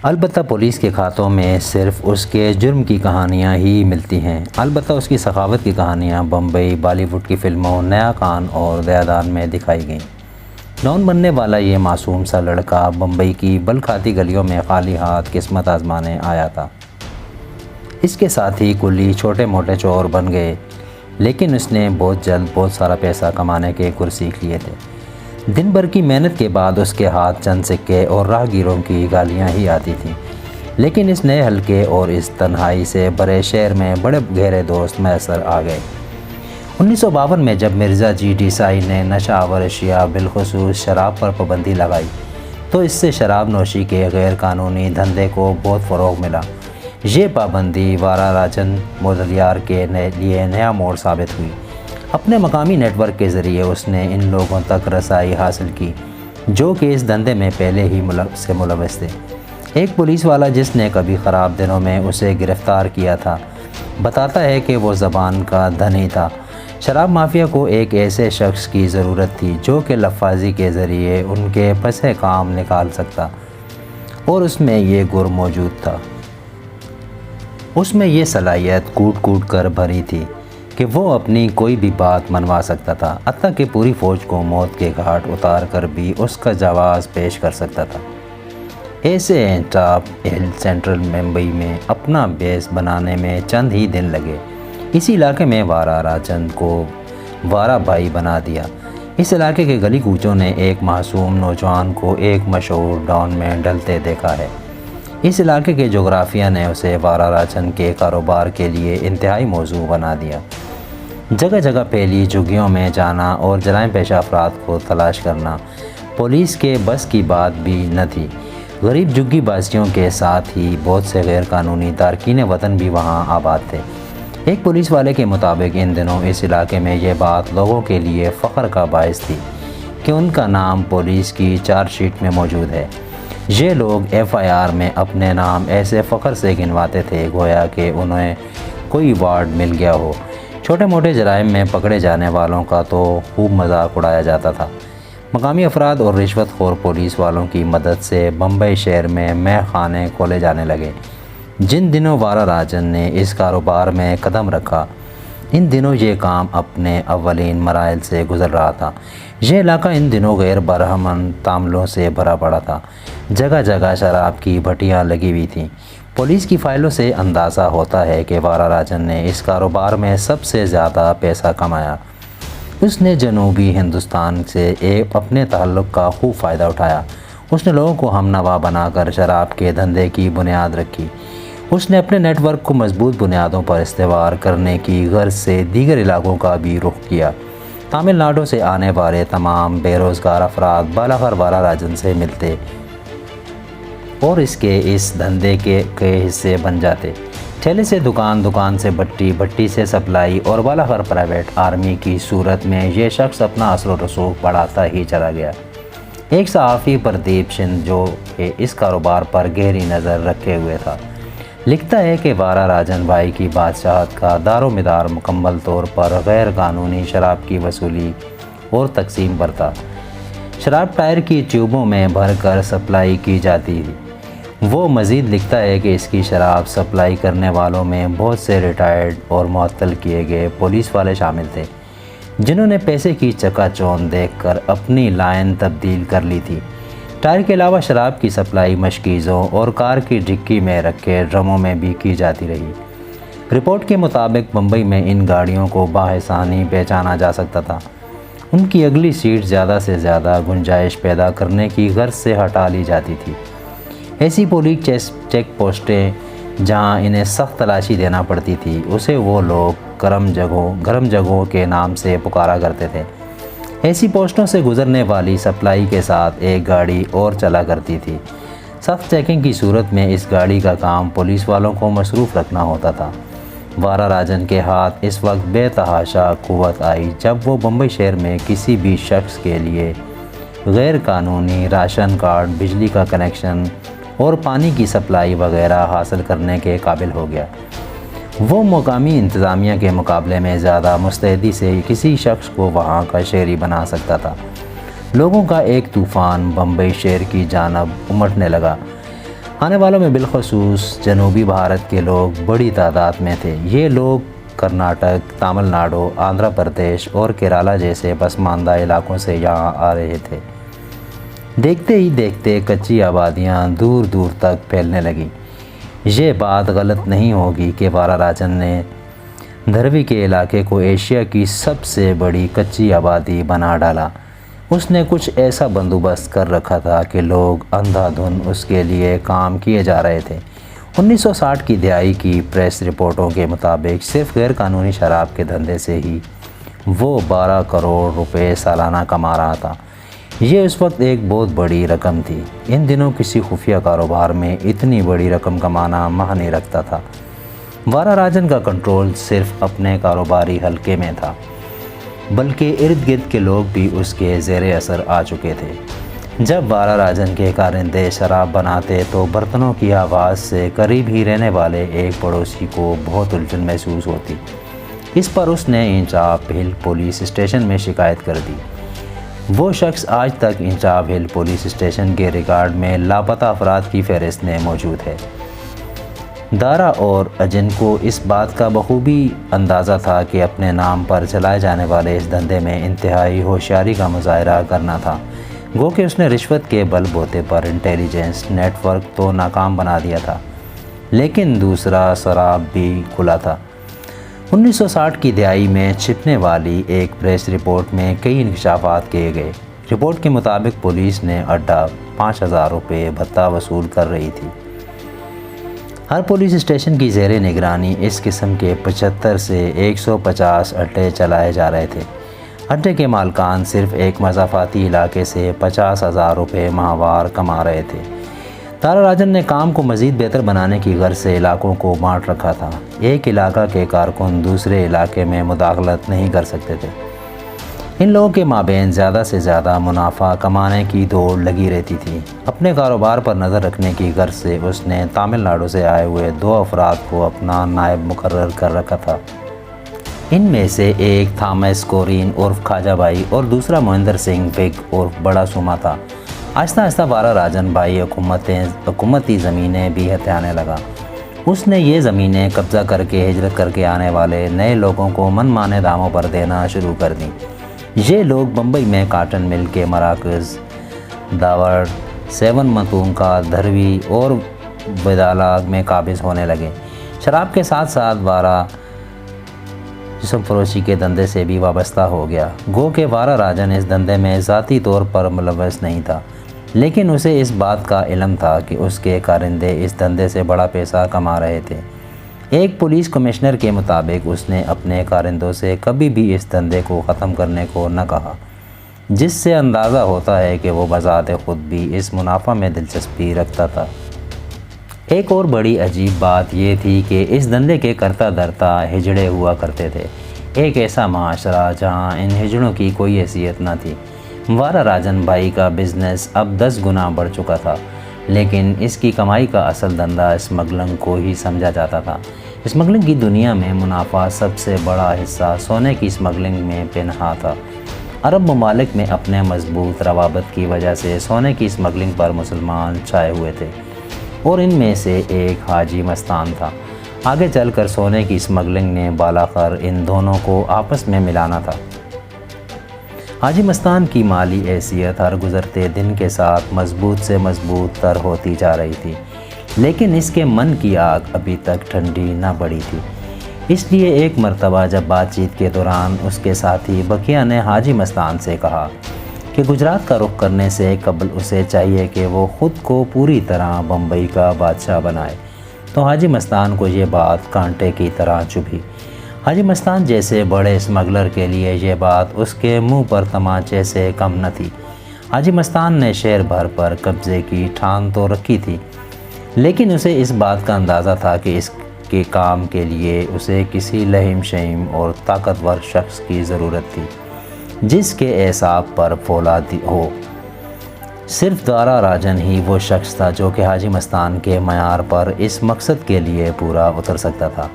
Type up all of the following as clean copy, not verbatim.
البتہ پولیس کے کھاتوں میں صرف اس کے جرم کی کہانیاں ہی ملتی ہیں، البتہ اس کی سخاوت کی کہانیاں بمبئی، بالی ووڈ کی فلموں نیا خان اور دیا دان میں دکھائی گئیں۔ ڈان بننے والا یہ معصوم سا لڑکا بمبئی کی بل کھاتی گلیوں میں خالی ہاتھ قسمت آزمانے آیا تھا۔ اس کے ساتھی کلی چھوٹے موٹے چور بن گئے، لیکن اس نے بہت جلد بہت سارا پیسہ کمانے کے گر سیکھ لیے تھے۔ دن بھر کی محنت کے بعد اس کے ہاتھ چند سکے اور راہگیروں کی گالیاں ہی آتی تھیں، لیکن اس نئے حلقے اور اس تنہائی سے بڑے شہر میں بڑے گہرے دوست میسر آ گئے۔ 1952 میں جب مرزا جی دیسائی نے نشہ آور اشیاء بالخصوص شراب پر پابندی لگائی تو اس سے شراب نوشی کے غیر قانونی دھندے کو بہت فروغ ملا۔ یہ پابندی وارا راجن مودلیار کے لیے نیا موڑ ثابت ہوئی۔ اپنے مقامی نیٹ ورک کے ذریعے اس نے ان لوگوں تک رسائی حاصل کی جو کہ اس دھندے میں پہلے ہی ملوث تھے۔ ایک پولیس والا جس نے کبھی خراب دنوں میں اسے گرفتار کیا تھا بتاتا ہے کہ وہ زبان کا دھنی تھا۔ شراب مافیا کو ایک ایسے شخص کی ضرورت تھی جو کہ لفاظی کے ذریعے ان کے پسے کام نکال سکتا، اور اس میں یہ گر موجود تھا۔ اس میں یہ صلاحیت کوٹ کوٹ کر بھری تھی کہ وہ اپنی کوئی بھی بات منوا سکتا تھا، حتیٰ کہ پوری فوج کو موت کے گھاٹ اتار کر بھی اس کا جواز پیش کر سکتا تھا۔ ایسے ٹاپ ہل سینٹرل ممبئی میں اپنا بیس بنانے میں چند ہی دن لگے۔ اسی علاقے میں وارا راجن کو وارا بھائی بنا دیا۔ اس علاقے کے گلی کوچوں نے ایک معصوم نوجوان کو ایک مشہور ڈان میں ڈھلتے دیکھا ہے۔ اس علاقے کے جغرافیہ نے اسے وارا راجن کے کاروبار کے لیے انتہائی موزوں بنا دیا۔ جگہ جگہ پھیلی جھگیوں میں جانا اور جرائم پیشہ افراد کو تلاش کرنا پولیس کے بس کی بات بھی نہ تھی۔ غریب جھگی بازیوں کے ساتھ ہی بہت سے غیر قانونی تارکین وطن بھی وہاں آباد تھے۔ ایک پولیس والے کے مطابق ان دنوں اس علاقے میں یہ بات لوگوں کے لیے فخر کا باعث تھی کہ ان کا نام پولیس کی چارج شیٹ میں موجود ہے۔ یہ لوگ FIR میں اپنے نام ایسے فخر سے گنواتے تھے گویا کہ انہیں کوئی ایوارڈ مل گیا ہو۔ چھوٹے موٹے جرائم میں پکڑے جانے والوں کا تو خوب مذاق اڑایا جاتا تھا۔ مقامی افراد اور رشوت خور پولیس والوں کی مدد سے بمبئی شہر میں مے خانے کھولے جانے لگے۔ جن دنوں وارا راجن نے اس کاروبار میں قدم رکھا، ان دنوں یہ کام اپنے اولین مراحل سے گزر رہا تھا۔ یہ علاقہ ان دنوں غیر برہمن تعاملوں سے بھرا پڑا تھا۔ جگہ جگہ شراب کی بھٹیاں لگی ہوئی تھیں۔ پولیس کی فائلوں سے اندازہ ہوتا ہے کہ وارا راجن نے اس کاروبار میں سب سے زیادہ پیسہ کمایا۔ اس نے جنوبی ہندوستان سے اپنے تعلق کا خوب فائدہ اٹھایا۔ اس نے لوگوں کو ہم نوا بنا کر شراب کے دھندے کی بنیاد رکھی۔ اس نے اپنے نیٹ ورک کو مضبوط بنیادوں پر استوار کرنے کی غرض سے دیگر علاقوں کا بھی رخ کیا۔ تامل ناڈو سے آنے والے تمام بے روزگار افراد بالاخر وارا راجن سے ملتے اور اس دھندے کے حصے بن جاتے۔ ٹھیلے سے دکان، دکان سے بٹی، بٹی سے سپلائی اور بالاخر پرائیویٹ آرمی کی صورت میں یہ شخص اپنا اثر و رسوخ بڑھاتا ہی چلا گیا۔ ایک صحافی پردیپ سندھ جو کہ اس کاروبار پر گہری نظر رکھے ہوئے تھا، لکھتا ہے کہ وارا راجن بھائی کی بادشاہت کا دار و مدار مکمل طور پر غیر قانونی شراب کی وصولی اور تقسیم پر تھا۔ شراب ٹائر کی ٹیوبوں میں بھر کر سپلائی کی جاتی تھی۔ وہ مزید لکھتا ہے کہ اس کی شراب سپلائی کرنے والوں میں بہت سے ریٹائرڈ اور معطل کیے گئے پولیس والے شامل تھے جنہوں نے پیسے کی چکا چوند دیکھ کر اپنی لائن تبدیل کر لی تھی۔ ٹائر کے علاوہ شراب کی سپلائی مشکیزوں اور کار کی ڈکی میں رکھے ڈرموں میں بھی کی جاتی رہی۔ رپورٹ کے مطابق بمبئی میں ان گاڑیوں کو بآسانی پہچانا جا سکتا تھا۔ ان کی اگلی سیٹ زیادہ سے زیادہ گنجائش پیدا کرنے کی غرض سے ہٹا لی جاتی تھی۔ ایسی پولیس چیک پوسٹیں جہاں انہیں سخت تلاشی دینا پڑتی تھی اسے وہ لوگ گرم جگہوں کے نام سے پکارا کرتے تھے۔ ایسی پوسٹوں سے گزرنے والی سپلائی کے ساتھ ایک گاڑی اور چلا کرتی تھی۔ سخت چیکنگ کی صورت میں اس گاڑی کا کام پولیس والوں کو مصروف رکھنا ہوتا تھا۔ وارا راجن کے ہاتھ اس وقت بے تحاشا قوت آئی جب وہ بمبئی شہر میں کسی بھی شخص کے لیے غیر قانونی راشن کارڈ، بجلی کا کنیکشن اور پانی کی سپلائی وغیرہ حاصل کرنے کے قابل ہو گیا۔ وہ مقامی انتظامیہ کے مقابلے میں زیادہ مستعدی سے کسی شخص کو وہاں کا شہری بنا سکتا تھا۔ لوگوں کا ایک طوفان بمبئی شہر کی جانب امٹنے لگا۔ آنے والوں میں بالخصوص جنوبی بھارت کے لوگ بڑی تعداد میں تھے۔ یہ لوگ کرناٹک، تامل ناڈو، آندھرا پردیش اور کیرالہ جیسے پسماندہ علاقوں سے یہاں آ رہے تھے۔ دیکھتے ہی دیکھتے کچی آبادیاں دور دور تک پھیلنے لگیں۔ یہ بات غلط نہیں ہوگی کہ وارا راجن نے دھروی کے علاقے کو ایشیا کی سب سے بڑی کچی آبادی بنا ڈالا۔ اس نے کچھ ایسا بندوبست کر رکھا تھا کہ لوگ اندھا دھن اس کے لیے کام کیے جا رہے تھے۔ 1960 کی دہائی کی پریس رپورٹوں کے مطابق صرف غیر قانونی شراب کے دھندے سے ہی وہ 12 کروڑ روپے سالانہ کما رہا تھا۔ یہ اس وقت ایک بہت بڑی رقم تھی۔ ان دنوں کسی خفیہ کاروبار میں اتنی بڑی رقم کمانا معنی رکھتا تھا۔ وارا راجن کا کنٹرول صرف اپنے کاروباری حلقے میں تھا، بلکہ ارد گرد کے لوگ بھی اس کے زیر اثر آ چکے تھے۔ جب وارا راجن کے کارندے شراب بناتے تو برتنوں کی آواز سے قریب ہی رہنے والے ایک پڑوسی کو بہت الجھن محسوس ہوتی۔ اس پر اس نے انچاپ ہل پولیس اسٹیشن میں شکایت کر دی۔ وہ شخص آج تک انچاپ ہل پولیس اسٹیشن کے ریکارڈ میں لاپتہ افراد کی فہرست میں موجود ہے۔ دارا اور اجن کو اس بات کا بخوبی اندازہ تھا کہ اپنے نام پر چلائے جانے والے اس دھندے میں انتہائی ہوشیاری کا مظاہرہ کرنا تھا، گو کہ اس نے رشوت کے بل بوتے پر انٹیلیجنس نیٹ ورک تو ناکام بنا دیا تھا، لیکن دوسرا سراب بھی کھلا تھا۔ 1960 کی دہائی میں چھپنے والی ایک پریس رپورٹ میں کئی انکشافات کیے گئے۔ رپورٹ کے مطابق پولیس نے اڈا 5000 روپے بھتہ وصول کر رہی تھی۔ ہر پولیس اسٹیشن کی زیر نگرانی اس قسم کے 75 سے 150 اڈے چلائے جا رہے تھے۔ اڈے کے مالکان صرف ایک مضافاتی علاقے سے 50,000 روپے ماہوار کما رہے تھے۔ تارا راجن نے کام کو مزید بہتر بنانے کی غرض سے علاقوں کو بانٹ رکھا تھا۔ ایک علاقہ کے کارکن دوسرے علاقے میں مداخلت نہیں کر سکتے تھے۔ ان لوگوں کے مابین زیادہ سے زیادہ منافع کمانے کی دوڑ لگی رہتی تھی۔ اپنے کاروبار پر نظر رکھنے کی غرض سے اس نے تامل ناڈو سے آئے ہوئے 2 افراد کو اپنا نائب مقرر کر رکھا تھا۔ ان میں سے ایک تھامس کورین عرف خواجہ بھائی اور دوسرا مہندر سنگھ بگ عرف بڑا سوما تھا۔ آہستہ آہستہ وارا راجن بھائی حکومتی زمینیں بھی ہتھیانے لگا۔ اس نے یہ زمینیں قبضہ کر کے ہجرت کر کے آنے والے نئے لوگوں کو من مانے داموں پر دینا شروع کر دیں۔ یہ لوگ بمبئی میں کاٹن مل کے مراکز، داوڑ، سیون متونکا، دھروی اور بدالہ میں قابض ہونے لگے۔ شراب کے ساتھ ساتھ وارا جسم فروشی کے دھندے سے بھی وابستہ ہو گیا، گو کہ وارا راجن اس دھندے میں ذاتی طور پر ملوث نہیں تھا، لیکن اسے اس بات کا علم تھا کہ اس کے کارندے اس دھندے سے بڑا پیسہ کما رہے تھے۔ ایک پولیس کمشنر کے مطابق اس نے اپنے کارندوں سے کبھی بھی اس دھندے کو ختم کرنے کو نہ کہا، جس سے اندازہ ہوتا ہے کہ وہ بذات خود بھی اس منافع میں دلچسپی رکھتا تھا۔ ایک اور بڑی عجیب بات یہ تھی کہ اس دھندے کے کرتا دھرتا ہجڑے ہوا کرتے تھے، ایک ایسا معاشرہ جہاں ان ہجڑوں کی کوئی حیثیت نہ تھی۔ وارا راجن بھائی کا بزنس اب 10 گنا بڑھ چکا تھا، لیکن اس کی کمائی کا اصل دھندہ اسمگلنگ کو ہی سمجھا جاتا تھا۔ اسمگلنگ کی دنیا میں منافع سب سے بڑا حصہ سونے کی اسمگلنگ میں پنہاں تھا۔ عرب ممالک میں اپنے مضبوط روابط کی وجہ سے سونے کی اسمگلنگ پر مسلمان چھائے ہوئے تھے، اور ان میں سے ایک حاجی مستان تھا۔ آگے چل کر سونے کی اسمگلنگ نے بالاخر ان دونوں کو آپس میں ملانا تھا۔ حاجی مستان کی مالی حیثیت ہر گزرتے دن کے ساتھ مضبوط سے مضبوط تر ہوتی جا رہی تھی، لیکن اس کے من کی آگ ابھی تک ٹھنڈی نہ پڑی تھی۔ اس لیے ایک مرتبہ جب بات چیت کے دوران اس کے ساتھی بکیا نے حاجی مستان سے کہا کہ گجرات کا رخ کرنے سے قبل اسے چاہیے کہ وہ خود کو پوری طرح بمبئی کا بادشاہ بنائے، تو حاجی مستان کو یہ بات کانٹے کی طرح چبھی۔ حاجی مستان جیسے بڑے اسمگلر کے لیے یہ بات اس کے منہ پر تمانچے سے کم نہ تھی۔ حاجی مستان نے شہر بھر پر قبضے کی ٹھان تو رکھی تھی، لیکن اسے اس بات کا اندازہ تھا کہ اس کے کام کے لیے اسے کسی لہیم شہیم اور طاقتور شخص کی ضرورت تھی، جس کے اعصاب پر فولاد ہو۔ صرف دارا راجن ہی وہ شخص تھا جو کہ حاجی مستان کے معیار پر اس مقصد کے لیے پورا اتر سکتا تھا۔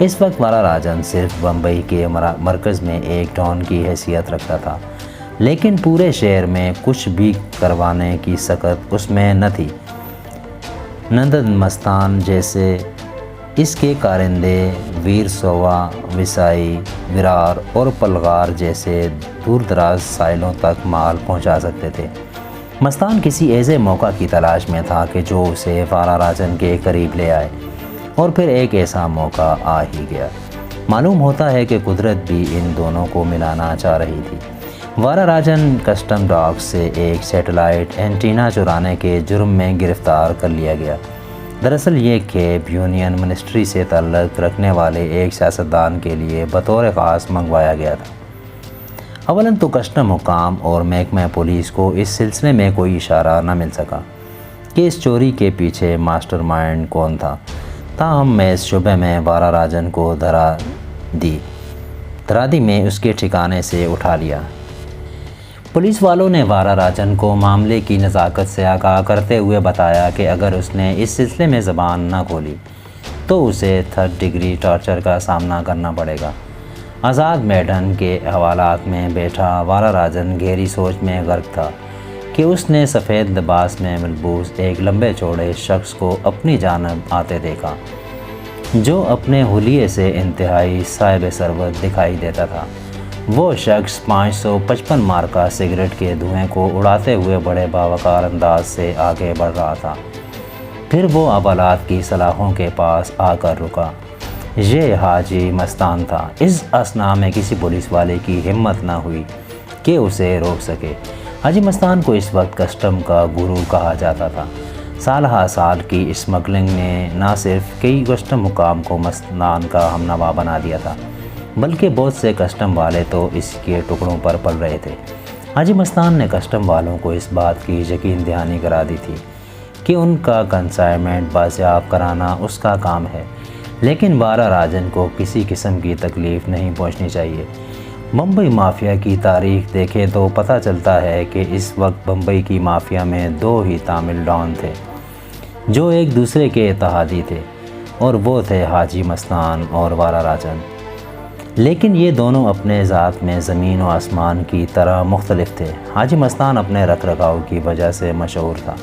اس وقت وارا راجن صرف بمبئی کے مرکز میں ایک ڈان کی حیثیت رکھتا تھا، لیکن پورے شہر میں کچھ بھی کروانے کی سکت اس میں نہ تھی۔ نندن مستان جیسے اس کے کارندے ویر سوا، وسائی، ورار اور پلغار جیسے دور دراز ساحلوں تک مال پہنچا سکتے تھے۔ مستان کسی ایسے موقع کی تلاش میں تھا کہ جو اسے وارا راجن کے قریب لے آئے، اور پھر ایک ایسا موقع آ ہی گیا۔ معلوم ہوتا ہے کہ قدرت بھی ان دونوں کو ملانا چاہ رہی تھی۔ وارا راجن کسٹم ڈاک سے ایک سیٹلائٹ اینٹینا چرانے کے جرم میں گرفتار کر لیا گیا۔ دراصل یہ کیپ یونین منسٹری سے تعلق رکھنے والے ایک سیاستدان کے لیے بطور خاص منگوایا گیا تھا۔ اولاً تو کسٹم حکام اور محکمہ پولیس کو اس سلسلے میں کوئی اشارہ نہ مل سکا کہ اس چوری کے پیچھے ماسٹر مائنڈ کون تھا۔ تاہم محض شبہ میں وارا راجن کو دھرادی میں اس کے ٹھکانے سے اٹھا لیا۔ پولیس والوں نے وارا راجن کو معاملے کی نزاکت سے آگاہ کرتے ہوئے بتایا کہ اگر اس نے اس سلسلے میں زبان نہ کھولی تو اسے 3rd ڈگری ٹارچر کا سامنا کرنا پڑے گا۔ آزاد میدان کے حوالات میں بیٹھا وارا راجن گہری سوچ میں غرق تھا کہ اس نے سفید لباس میں ملبوس ایک لمبے چوڑے شخص کو اپنی جانب آتے دیکھا، جو اپنے حلیے سے انتہائی صاحب ثروت دکھائی دیتا تھا۔ وہ شخص 555 مارکہ سگریٹ کے دھوئیں کو اڑاتے ہوئے بڑے باوقار انداز سے آگے بڑھ رہا تھا۔ پھر وہ عدالت کی سلاخوں کے پاس آ کر رکا۔ یہ حاجی مستان تھا۔ اس اثنا میں کسی پولیس والے کی ہمت نہ ہوئی کہ اسے روک سکے۔ حاجی مستان کو اس وقت کسٹم کا گرو کہا جاتا تھا۔ سال ہا سال کی اسمگلنگ نے نہ صرف کئی کسٹم حکام کو مستان کا ہم نوا بنا دیا تھا، بلکہ بہت سے کسٹم والے تو اس کے ٹکڑوں پر پل رہے تھے۔ حاجی مستان نے کسٹم والوں کو اس بات کی یقین دہانی کرا دی تھی کہ ان کا کنسائنمنٹ بازیاب کرانا اس کا کام ہے، لیکن وارا راجن کو کسی قسم کی تکلیف نہیں پہنچنی چاہیے۔ بمبئی مافیا کی تاریخ دیکھیں تو پتہ چلتا ہے کہ اس وقت بمبئی کی مافیا میں 2 ہی تامل ڈان تھے جو ایک دوسرے کے اتحادی تھے، اور وہ تھے حاجی مستان اور وارا راجن۔ لیکن یہ دونوں اپنے ذات میں زمین و آسمان کی طرح مختلف تھے۔ حاجی مستان اپنے رکھ رکھاؤ کی وجہ سے مشہور تھا،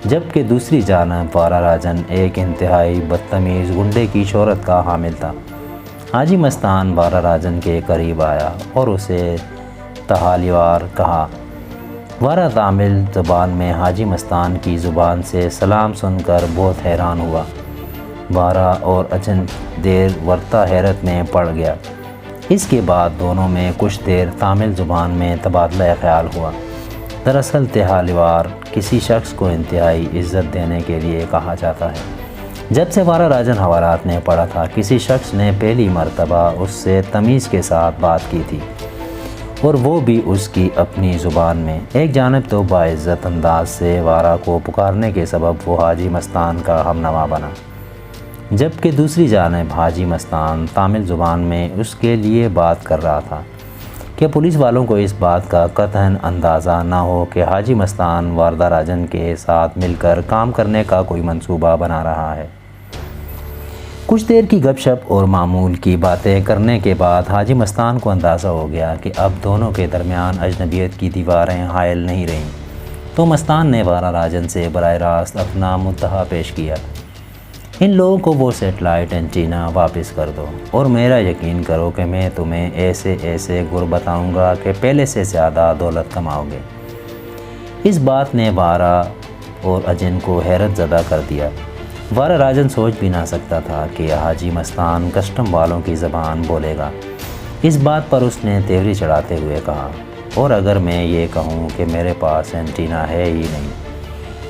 جبکہ دوسری جانب وارا راجن ایک انتہائی بدتمیز گنڈے کی شہرت کا حامل تھا۔ حاجی مستان وارا راجن کے قریب آیا اور اسے تحالیوار کہا۔ وارا تامل زبان میں حاجی مستان کی زبان سے سلام سن کر بہت حیران ہوا۔ وارا اور اجن دیر ورتا حیرت میں پڑ گیا۔ اس کے بعد دونوں میں کچھ دیر تامل زبان میں تبادلہ خیال ہوا۔ دراصل تحالیوار کسی شخص کو انتہائی عزت دینے کے لیے کہا جاتا ہے۔ جب سے وارا راجن حوالات میں پڑا تھا، کسی شخص نے پہلی مرتبہ اس سے تمیز کے ساتھ بات کی تھی، اور وہ بھی اس کی اپنی زبان میں۔ ایک جانب تو باعزت انداز سے وارا کو پکارنے کے سبب وہ حاجی مستان کا ہم نوا بنا، جبکہ دوسری جانب حاجی مستان تامل زبان میں اس کے لیے بات کر رہا تھا کہ پولیس والوں کو اس بات کا قطعاً اندازہ نہ ہو کہ حاجی مستان وارا راجن کے ساتھ مل کر کام کرنے کا کوئی منصوبہ بنا رہا ہے۔ کچھ دیر کی گپ شپ اور معمول کی باتیں کرنے کے بعد حاجی مستان کو اندازہ ہو گیا کہ اب دونوں کے درمیان اجنبیت کی دیواریں حائل نہیں رہیں، تو مستان نے وارا راجن سے براہ راست اپنا مدعا پیش کیا۔ ان لوگوں کو وہ سیٹلائٹ اینٹینا واپس کر دو، اور میرا یقین کرو کہ میں تمہیں ایسے ایسے گر بتاؤں گا کہ پہلے سے زیادہ دولت کماؤ گے۔ اس بات نے وارا اور اجن کو حیرت زدہ کر دیا۔ وارا راجن سوچ بھی نہ سکتا تھا کہ حاجی مستان کسٹم والوں کی زبان بولے گا۔ اس بات پر اس نے تیوری چڑھاتے ہوئے کہا، اور اگر میں یہ کہوں کہ میرے پاس اینٹینا ہے ہی نہیں،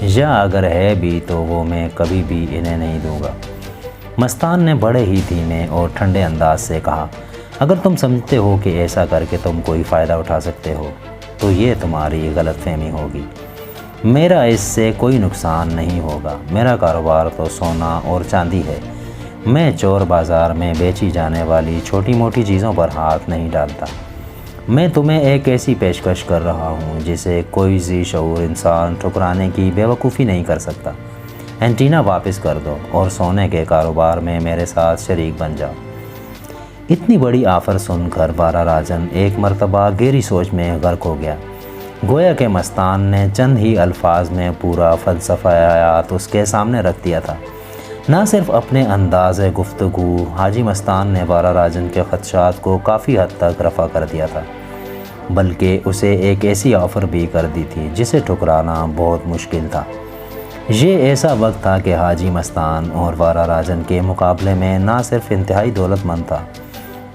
یا اگر ہے بھی تو وہ میں کبھی بھی انہیں نہیں دوں گا۔ مستان نے بڑے ہی دھیمے اور ٹھنڈے انداز سے کہا، اگر تم سمجھتے ہو کہ ایسا کر کے تم کوئی فائدہ اٹھا سکتے ہو تو یہ تمہاری غلط فہمی ہوگی۔ میرا اس سے کوئی نقصان نہیں ہوگا۔ میرا کاروبار تو سونا اور چاندی ہے۔ میں چور بازار میں بیچی جانے والی چھوٹی موٹی چیزوں پر ہاتھ نہیں ڈالتا۔ میں تمہیں ایک ایسی پیشکش کر رہا ہوں جسے کوئی ذی شعور انسان ٹھکرانے کی بے وقوفی نہیں کر سکتا۔ اینٹینا واپس کر دو اور سونے کے کاروبار میں میرے ساتھ شریک بن جاؤ۔ اتنی بڑی آفر سن کر وارا راجن ایک مرتبہ گہری سوچ میں غرق ہو گیا۔ گویا کہ مستان نے چند ہی الفاظ میں پورا فلسفہ حیات اس کے سامنے رکھ دیا تھا۔ نہ صرف اپنے انداز گفتگو، حاجی مستان نے وارا راجن کے خدشات کو کافی حد تک رفع کر دیا تھا، بلکہ اسے ایک ایسی آفر بھی کر دی تھی جسے ٹھکرانا بہت مشکل تھا۔ یہ ایسا وقت تھا کہ حاجی مستان اور وارا راجن کے مقابلے میں نہ صرف انتہائی دولت مند تھا،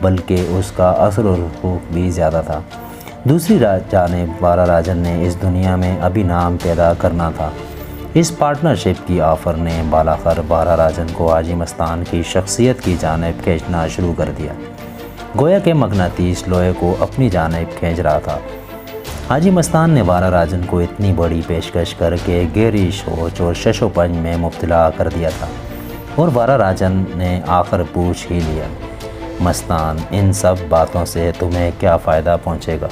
بلکہ اس کا اثر و رسوخ بھی زیادہ تھا۔ دوسری جانب وارا راجن نے اس دنیا میں ابھی نام پیدا کرنا تھا۔ اس پارٹنرشپ کی آفر نے بالاخر وارا راجن کو حاجی مستان کی شخصیت کی جانب کھینچنا شروع کر دیا، گویا کہ مغناطیس لوہے کو اپنی جانب کھینچ رہا تھا۔ حاجی مستان نے وارا راجن کو اتنی بڑی پیشکش کر کے گہری سوچ اور شش و پنج میں مبتلا کر دیا تھا، اور وارا راجن نے آخر پوچھ ہی لیا، مستان، ان سب باتوں سے تمہیں کیا فائدہ پہنچے گا؟